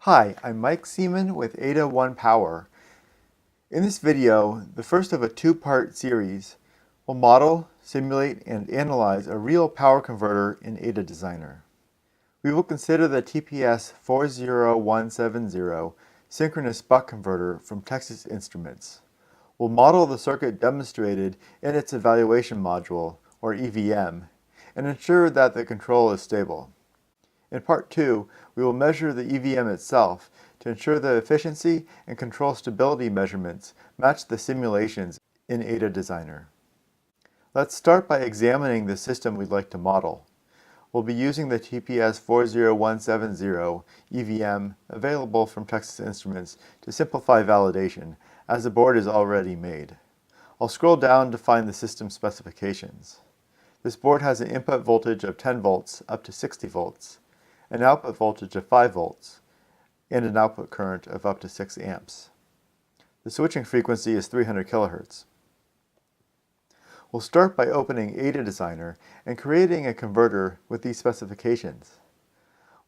Hi, I'm Mike Seaman with Eta One Power. In this video, the first of a two-part series, we'll model, simulate, and analyze a real power converter in Eta Designer. We will consider the TPS40170 synchronous buck converter from Texas Instruments. We'll model the circuit demonstrated in its evaluation module, or EVM, and ensure that the control is stable. In Part 2, we will measure the EVM itself to ensure the efficiency and control stability measurements match the simulations in Eta Designer. Let's start by examining the system we'd like to model. We'll be using the TPS40170 EVM available from Texas Instruments to simplify validation, as the board is already made. I'll scroll down to find the system specifications. This board has an input voltage of 10 volts up to 60 volts, an output voltage of 5 volts, and an output current of up to 6 amps. The switching frequency is 300 kHz. We'll start by opening Eta Designer and creating a converter with these specifications.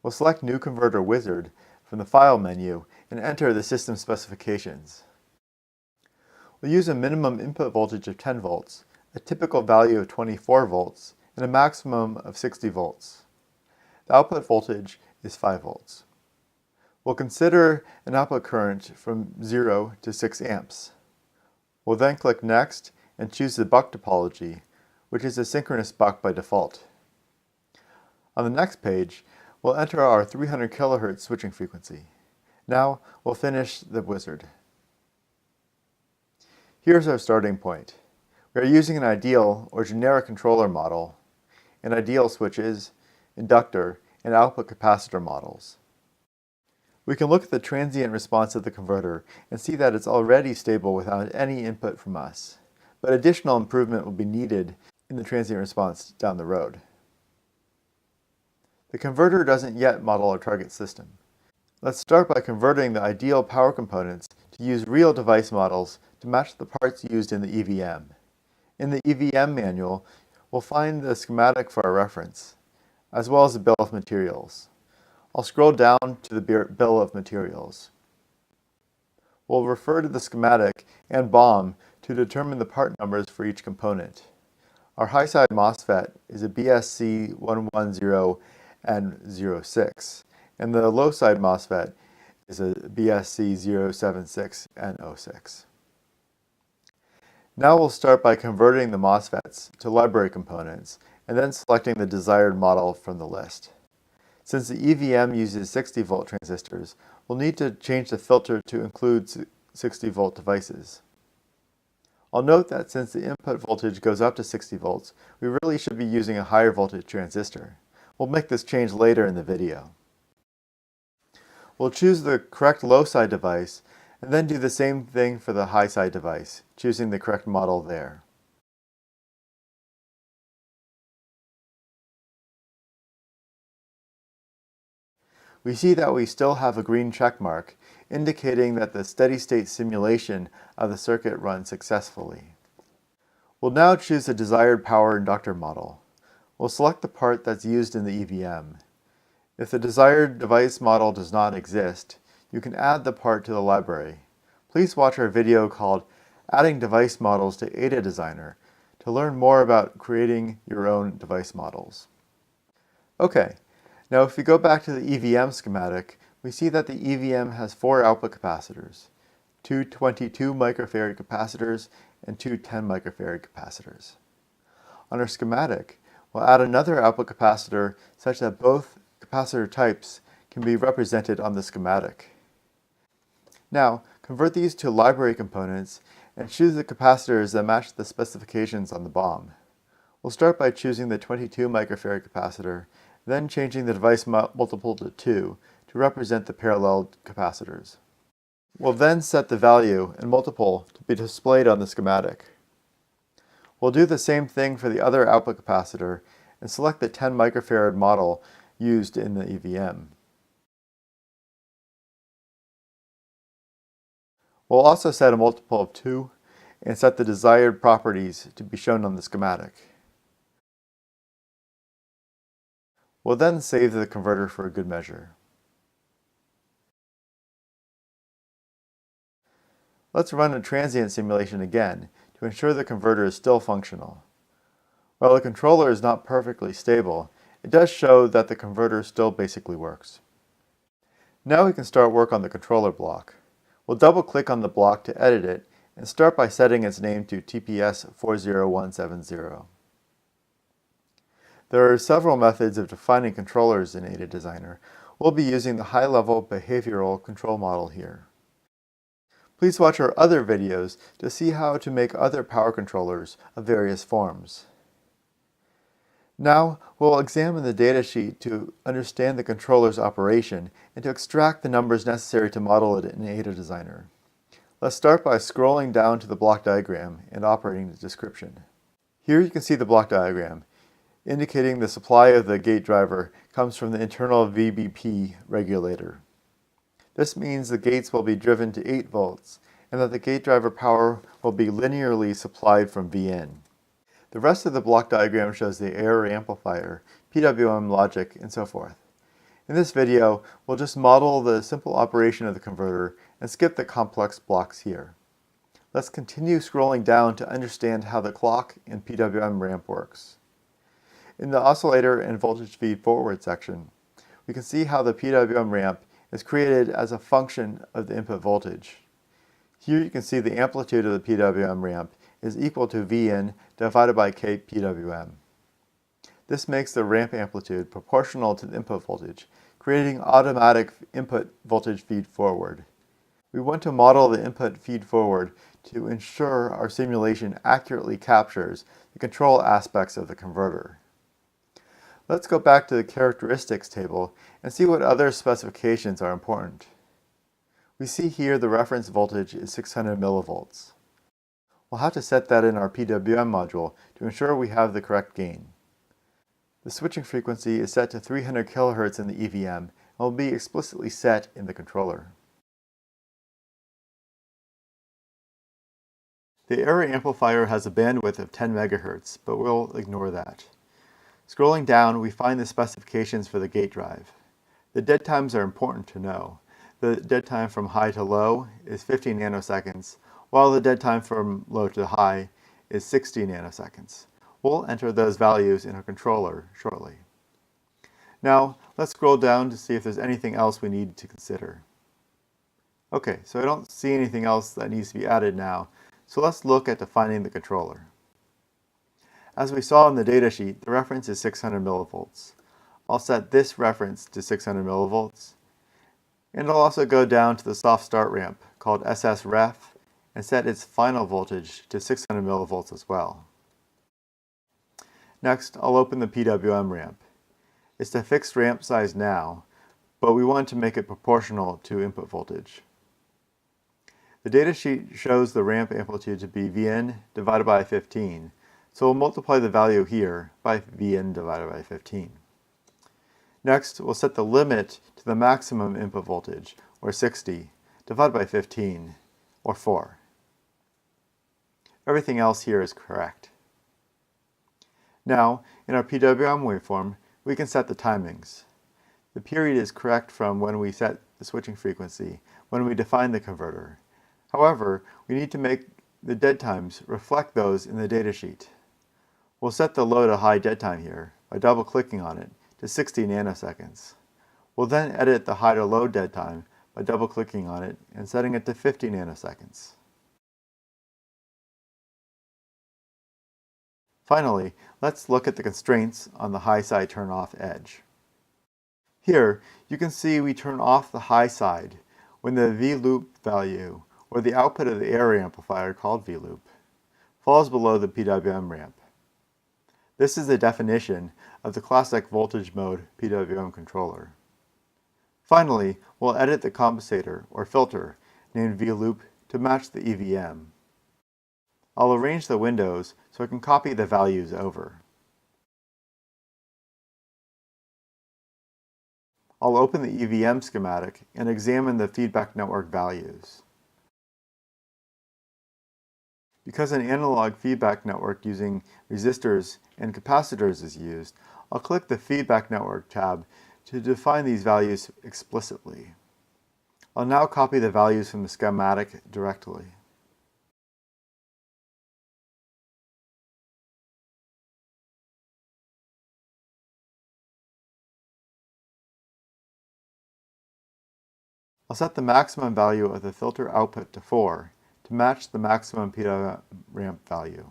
We'll select New Converter Wizard from the File menu and enter the system specifications. We'll use a minimum input voltage of 10 volts, a typical value of 24 volts, and a maximum of 60 volts. The output voltage is 5 volts. We'll consider an output current from 0 to 6 amps. We'll then click Next and choose the buck topology, which is a synchronous buck by default. On the next page, we'll enter our 300 kHz switching frequency. Now we'll finish the wizard. Here's our starting point. We are using an ideal or generic controller model, and ideal switches, inductor, and output capacitor models. We can look at the transient response of the converter and see that it's already stable without any input from us, but additional improvement will be needed in the transient response down the road. The converter doesn't yet model our target system. Let's start by converting the ideal power components to use real device models to match the parts used in the EVM. In the EVM manual, we'll find the schematic for our reference, as well as the bill of materials. I'll scroll down to the bill of materials. We'll refer to the schematic and BOM to determine the part numbers for each component. Our high-side MOSFET is a BSC110N06, and the low-side MOSFET is a BSC076N06. Now we'll start by converting the MOSFETs to library components and then selecting the desired model from the list. Since the EVM uses 60-volt transistors, we'll need to change the filter to include 60-volt devices. I'll note that since the input voltage goes up to 60 volts, we really should be using a higher voltage transistor. We'll make this change later in the video. We'll choose the correct low-side device and then do the same thing for the high-side device, choosing the correct model there. We see that we still have a green check mark, indicating that the steady-state simulation of the circuit runs successfully. We'll now choose the desired power inductor model. We'll select the part that's used in the EVM. If the desired device model does not exist, you can add the part to the library. Please watch our video called Adding Device Models to Eta Designer to learn more about creating your own device models. Okay. Now if we go back to the EVM schematic, we see that the EVM has 4 output capacitors, 2 22 microfarad capacitors and 2 10 microfarad capacitors. On our schematic, we'll add another output capacitor such that both capacitor types can be represented on the schematic. Now, convert these to library components and choose the capacitors that match the specifications on the BOM. We'll start by choosing the 22 microfarad capacitor, then changing the device multiple to 2 to represent the parallel capacitors. We'll then set the value and multiple to be displayed on the schematic. We'll do the same thing for the other output capacitor and select the 10 microfarad model used in the EVM. We'll also set a multiple of 2 and set the desired properties to be shown on the schematic. We'll then save the converter for a good measure. Let's run a transient simulation again to ensure the converter is still functional. While the controller is not perfectly stable, it does show that the converter still basically works. Now we can start work on the controller block. We'll double-click on the block to edit it and start by setting its name to TPS40170. There are several methods of defining controllers in Eta Designer. We'll be using the high-level behavioral control model here. Please watch our other videos to see how to make other power controllers of various forms. Now, we'll examine the datasheet to understand the controller's operation and to extract the numbers necessary to model it in Eta Designer. Let's start by scrolling down to the block diagram and operating the description. Here you can see the block diagram, indicating the supply of the gate driver comes from the internal VBP regulator. This means the gates will be driven to 8 volts and that the gate driver power will be linearly supplied from VN. The rest of the block diagram shows the error amplifier, PWM logic, and so forth. In this video, we'll just model the simple operation of the converter and skip the complex blocks here. Let's continue scrolling down to understand how the clock and PWM ramp works. In the oscillator and voltage feed forward section, we can see how the PWM ramp is created as a function of the input voltage. Here you can see the amplitude of the PWM ramp is equal to Vn divided by K PWM. This makes the ramp amplitude proportional to the input voltage, creating automatic input voltage feed forward. We want to model the input feed forward to ensure our simulation accurately captures the control aspects of the converter. Let's go back to the characteristics table and see what other specifications are important. We see here the reference voltage is 600 millivolts. We'll have to set that in our PWM module to ensure we have the correct gain. The switching frequency is set to 300 kHz in the EVM and will be explicitly set in the controller. The error amplifier has a bandwidth of 10 MHz, but we'll ignore that. Scrolling down, we find the specifications for the gate drive. The dead times are important to know. The dead time from high to low is 50 nanoseconds, while the dead time from low to high is 60 nanoseconds. We'll enter those values in our controller shortly. Now, let's scroll down to see if there's anything else we need to consider. Okay, so I don't see anything else that needs to be added now, so let's look at defining the controller. As we saw in the datasheet, the reference is 600 millivolts. I'll set this reference to 600 millivolts, and I'll also go down to the soft start ramp called SSREF and set its final voltage to 600 millivolts as well. Next, I'll open the PWM ramp. It's the fixed ramp size now, but we want to make it proportional to input voltage. The datasheet shows the ramp amplitude to be Vn divided by 15, so we'll multiply the value here by Vn divided by 15. Next, we'll set the limit to the maximum input voltage, or 60, divided by 15, or 4. Everything else here is correct. Now, in our PWM waveform, we can set the timings. The period is correct from when we set the switching frequency, when we define the converter. However, we need to make the dead times reflect those in the datasheet. We'll set the low to high dead time here by double-clicking on it to 60 nanoseconds. We'll then edit the high to low dead time by double-clicking on it and setting it to 50 nanoseconds. Finally, let's look at the constraints on the high side turn-off edge. Here, you can see we turn off the high side when the V-loop value, or the output of the error amplifier called V-loop, falls below the PWM ramp. This is the definition of the classic voltage mode PWM controller. Finally, we'll edit the compensator, or filter, named V-loop to match the EVM. I'll arrange the windows so I can copy the values over. I'll open the EVM schematic and examine the feedback network values. Because an analog feedback network using resistors and capacitors is used, I'll click the Feedback Network tab to define these values explicitly. I'll now copy the values from the schematic directly. I'll set the maximum value of the filter output to 4 to match the maximum PWM value.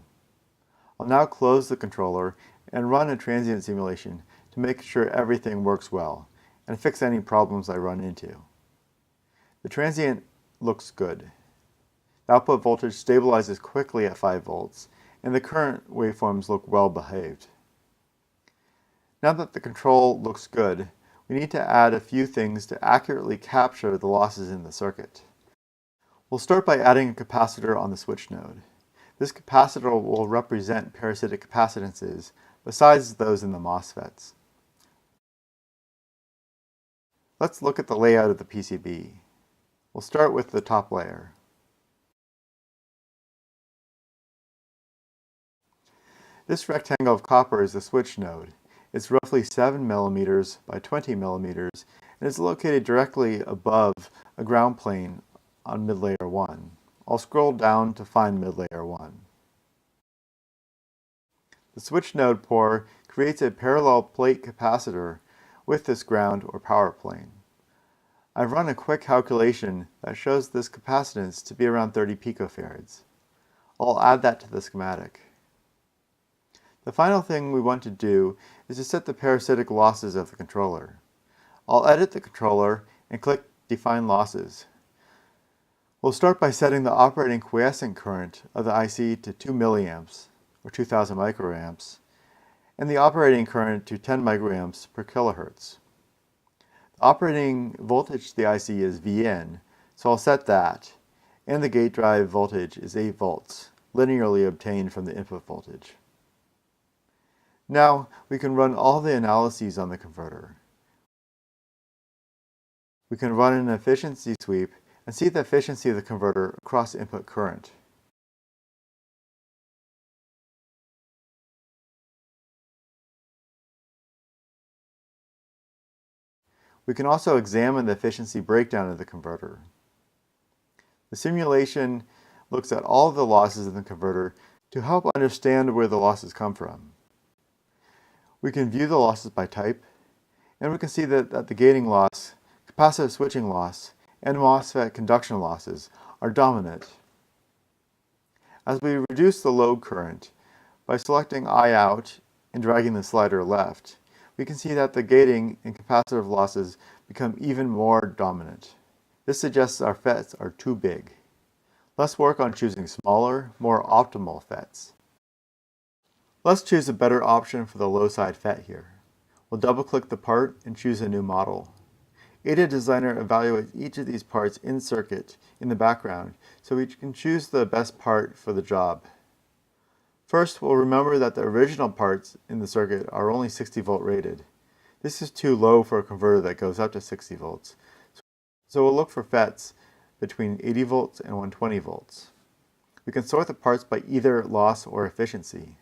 I'll now close the controller and run a transient simulation to make sure everything works well and fix any problems I run into. The transient looks good. The output voltage stabilizes quickly at 5 volts, and the current waveforms look well behaved. Now that the control looks good, we need to add a few things to accurately capture the losses in the circuit. We'll start by adding a capacitor on the switch node. This capacitor will represent parasitic capacitances besides those in the MOSFETs. Let's look at the layout of the PCB. We'll start with the top layer. This rectangle of copper is the switch node. It's roughly 7 millimeters by 20 millimeters and is located directly above a ground plane on mid-layer 1. I'll scroll down to find mid-layer 1. The switch node pore creates a parallel plate capacitor with this ground or power plane. I've run a quick calculation that shows this capacitance to be around 30 picofarads. I'll add that to the schematic. The final thing we want to do is to set the parasitic losses of the controller. I'll edit the controller and click Define Losses. We'll start by setting the operating quiescent current of the IC to 2 milliamps, or 2000 microamps, and the operating current to 10 microamps per kilohertz. The operating voltage to the IC is Vn, so I'll set that, and the gate drive voltage is 8 volts, linearly obtained from the input voltage. Now we can run all the analyses on the converter. We can run an efficiency sweep and see the efficiency of the converter across input current. We can also examine the efficiency breakdown of the converter. The simulation looks at all of the losses in the converter to help understand where the losses come from. We can view the losses by type, and we can see that the gating loss, capacitive switching loss, and MOSFET conduction losses are dominant. As we reduce the load current by selecting I out and dragging the slider left, we can see that the gating and capacitive losses become even more dominant. This suggests our FETs are too big. Let's work on choosing smaller, more optimal FETs. Let's choose a better option for the low side FET here. We'll double-click the part and choose a new model. Eta Designer evaluates each of these parts in circuit in the background so we can choose the best part for the job. First, we'll remember that the original parts in the circuit are only 60 volt rated. This is too low for a converter that goes up to 60 volts. So we'll look for FETs between 80 volts and 120 volts. We can sort the parts by either loss or efficiency.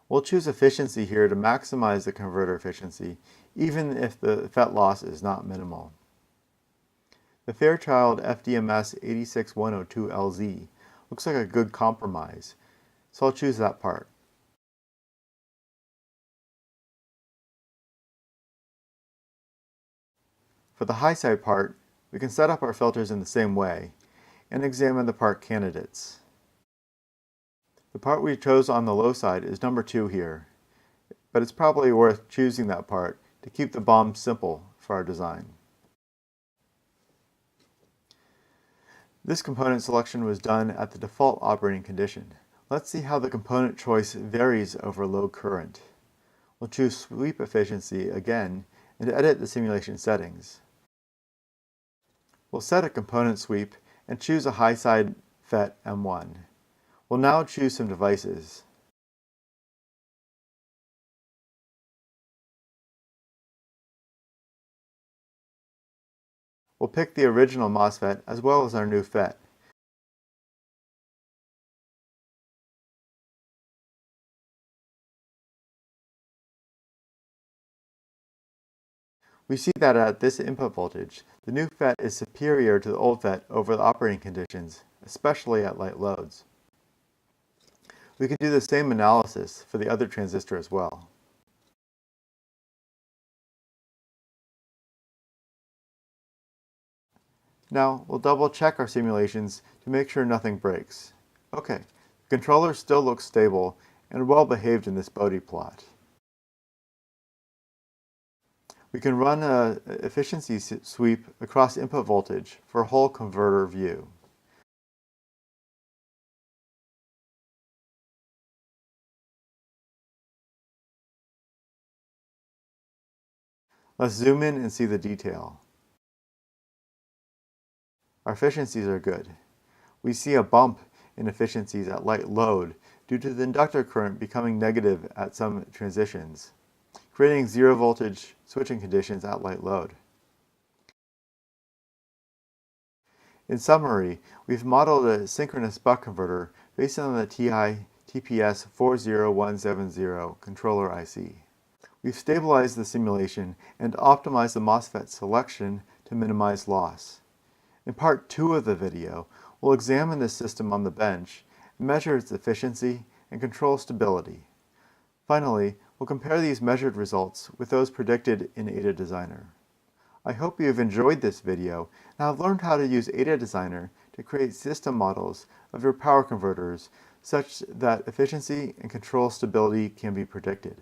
We'll choose efficiency here to maximize the converter efficiency, even if the FET loss is not minimal. The Fairchild FDMS 86102LZ looks like a good compromise, so I'll choose that part. For the high side part, we can set up our filters in the same way and examine the part candidates. The part we chose on the low side is number 2 here, but it's probably worth choosing that part to keep the BOM simple for our design. This component selection was done at the default operating condition. Let's see how the component choice varies over low current. We'll choose sweep efficiency again and edit the simulation settings. We'll set a component sweep and choose a high side FET M1. We'll now choose some devices. We'll pick the original MOSFET as well as our new FET. We see that at this input voltage, the new FET is superior to the old FET over the operating conditions, especially at light loads. We can do the same analysis for the other transistor as well. Now, we'll double check our simulations to make sure nothing breaks. Okay, the controller still looks stable and well behaved in this Bodhi plot. We can run an efficiency sweep across input voltage for a whole converter view. Let's zoom in and see the detail. Our efficiencies are good. We see a bump in efficiencies at light load due to the inductor current becoming negative at some transitions, creating zero voltage switching conditions at light load. In summary, we've modeled a synchronous buck converter based on the TI TPS40170 controller IC. We've stabilized the simulation and optimized the MOSFET selection to minimize loss. In part 2 of the video, we'll examine this system on the bench, measure its efficiency, and control stability. Finally, we'll compare these measured results with those predicted in Eta Designer. I hope you have enjoyed this video and have learned how to use Eta Designer to create system models of your power converters such that efficiency and control stability can be predicted.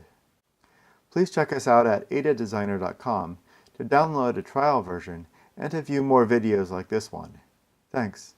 Please check us out at etadesigner.com to download a trial version and to view more videos like this one. Thanks.